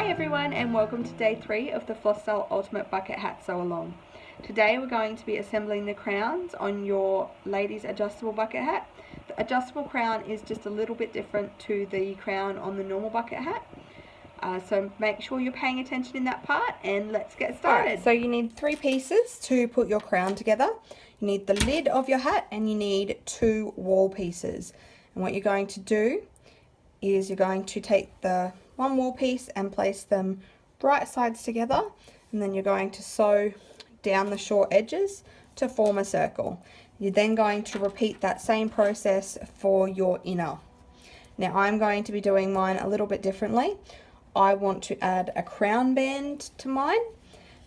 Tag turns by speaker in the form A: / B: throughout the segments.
A: Hi everyone, and welcome to day 3 of the Flosstyle Ultimate Bucket Hat Sew Along. Today we're going to be assembling the crowns on your ladies adjustable bucket hat. The adjustable crown is just a little bit different to the crown on the normal bucket hat. So make sure you're paying attention in that part, and let's get started.
B: Alright, so you need 3 pieces to put your crown together. You need the lid of your hat and you need 2 wall pieces. And what you're going to do is you're going to take the one wall piece and place them right sides together, and then you're going to sew down the short edges to form a circle. You're then going to repeat that same process for your inner. Now I'm going to be doing mine a little bit differently. I want to add a crown band to mine.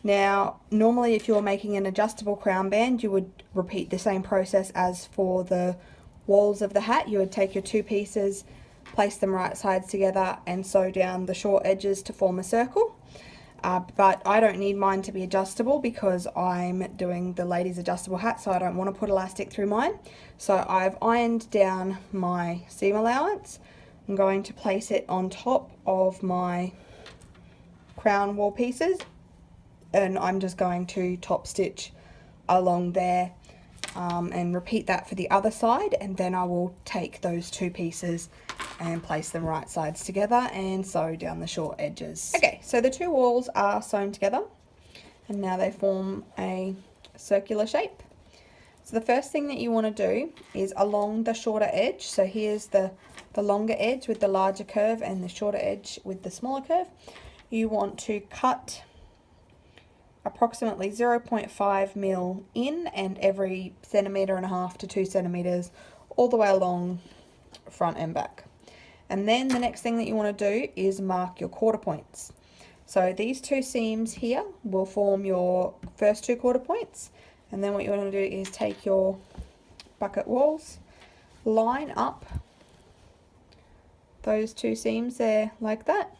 B: Now normally if you're making an adjustable crown band, you would repeat the same process as for the walls of the hat. You would take your 2 pieces, place them right sides together and sew down the short edges to form a circle. But I don't need mine to be adjustable because I'm doing the ladies adjustable hat, so I don't want to put elastic through mine. So I've ironed down my seam allowance. I'm going to place it on top of my crown wall pieces, and I'm just going to top stitch along there and repeat that for the other side, and then I will take those 2 pieces and place them right sides together and sew down the short edges. Okay, so the 2 walls are sewn together and now they form a circular shape. So the first thing that you want to do is along the shorter edge. So here's the longer edge with the larger curve and the shorter edge with the smaller curve. You want to cut approximately 0.5 mil in and every 1.5 centimeters to 2 centimeters all the way along front and back. And then the next thing that you want to do is mark your quarter points. So these 2 seams here will form your first 2 quarter points, and then what you want to do is take your bucket walls, line up those 2 seams there like that,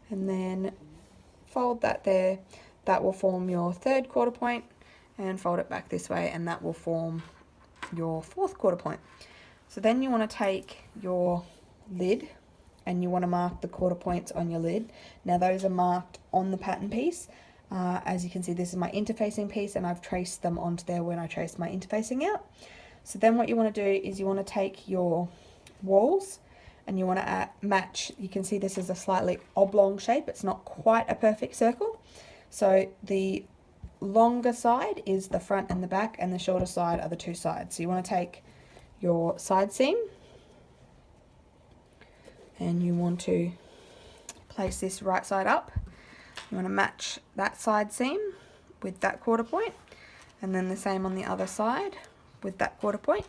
B: and then fold that there. That will form your 3rd quarter point, and fold it back this way and that will form your 4th quarter point. So then you want to take your lid and you want to mark the quarter points on your lid. Now those are marked on the pattern piece. As you can see, this is my interfacing piece and I've traced them onto there when I traced my interfacing out. So then what you want to do is you want to take your walls and you want to match. You can see this is a slightly oblong shape. It's not quite a perfect circle. So the longer side is the front and the back, and the shorter side are the 2 sides. So you want to take your side seam and you want to place this right side up. You want to match that side seam with that quarter point, and then the same on the other side with that quarter point,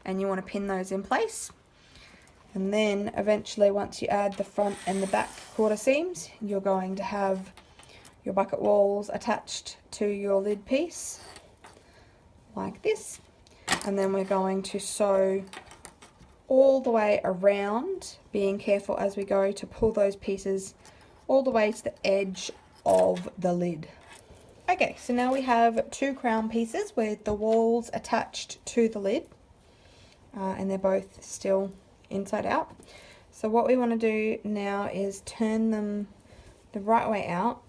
B: and you want to pin those in place. And then eventually, once you add the front and the back quarter seams, you're going to have your bucket walls attached to your lid piece like this, and then we're going to sew all the way around, being careful as we go to pull those pieces all the way to the edge of the lid. Okay, so now we have 2 crown pieces with the walls attached to the lid, and they're both still inside out. So what we want to do now is turn them the right way out.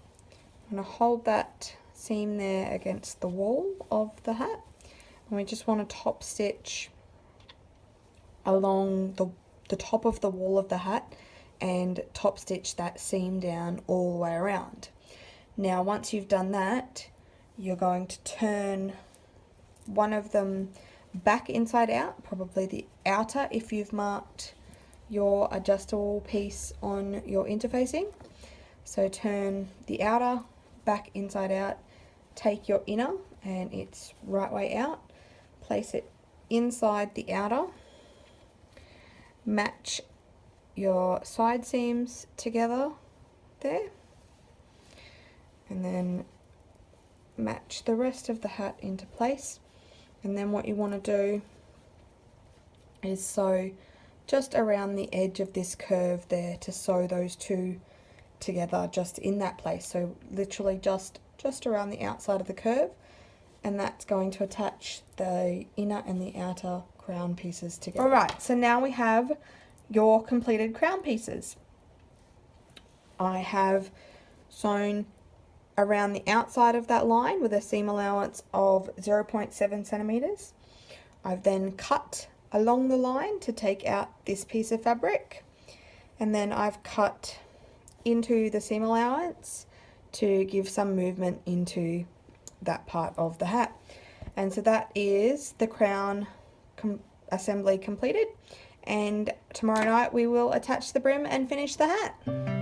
B: I'm going to hold that seam there against the wall of the hat, and we just want to top stitch along the top of the wall of the hat and top stitch that seam down all the way around. Now once you've done that, you're going to turn one of them back inside out, probably the outer if you've marked your adjustable piece on your interfacing. So turn the outer back inside out, take your inner and its right way out, place it inside the outer, match your side seams together there, and then match the rest of the hat into place. And then what you want to do is sew just around the edge of this curve there to sew those 2 together just in that place. So literally just around the outside of the curve, and that's going to attach the inner and the outer crown pieces together. Alright, so now we have your completed crown pieces. I have sewn around the outside of that line with a seam allowance of 0.7 centimeters. I've then cut along the line to take out this piece of fabric, and then I've cut into the seam allowance to give some movement into that part of the hat. And so that is the crown assembly completed, and tomorrow night we will attach the brim and finish the hat.